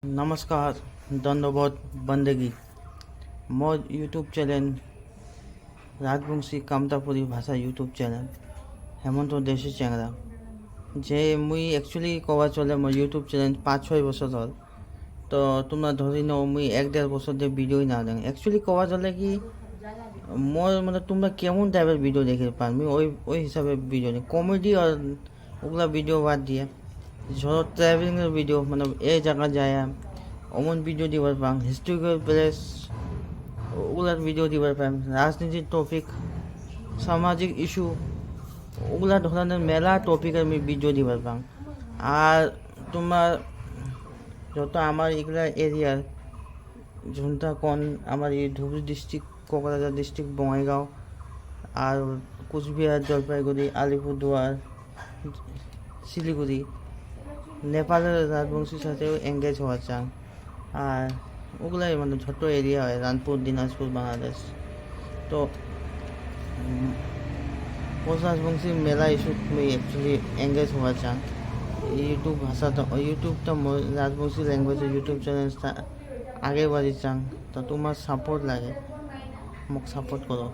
नमस्कार दंडवत बंदगी मोर यूट्यूब चैनल राजबंशी कामतापुरी भाषा यूट्यूब चैनल हेमंत देशी चैंगरा जे मुई एक्चुअली कवा चले मोर यूट्यूब चैनल 5-6 बছর हल तो तुम्हारा धरी नो मुई 1-1.5 বছর दे भिडियो ना दें एक्चुअली कवा चले कि मोर मतलब तुम्हारा केमन टाइपर भिडियो देखे पान मुई ओई हिसाबे भिडियो नहीं कमेडी और ओगला भिडियो बाद दिए जो ट्रैवलिंग भिडियो मतलब ए जगह जाया অমন ভিডিও দিবার পাম হিস্টোরিক্যাল প্লেস ওগুলার ভিডিও দিবার পাম রাজনীতির টপিক সামাজিক ইস্যু ওগুলা ধরনের মেলা টপিক আমি ভিডিও দিবার পাম আর তোমার যত আমার এগুলা এরিয়ার যোনটা কোন আমার এই ধুবড়ী ডিস্ট্রিক্ট কোকরাঝার ডিস্ট্রিক্ট বঙ্গাইগাঁও আর কোচবিহার জলপাইগুড়ি আলিপুরদুয়ার শিলিগুড়ি নেপালের রাজবংশীর সাথেও এঙ্গেজ হওয়া চান আর ওগুলাই মানে ছোট এরিয়া হয় রানপুর দিনাজপুর বাংলাদেশ তো রাজবংশী মেলা ইস্যুত মুই একচুয়ালি এঙ্গেজ হওয়া চান ইউটিউব ভাষাটা ইউটিউবটা রাজবংশী ল্যাঙ্গুয়েজের ইউটিউব চ্যানেলটা আগে বাড়ি চান তো তোমার সাপোর্ট লাগে মোক সাপোর্ট করো।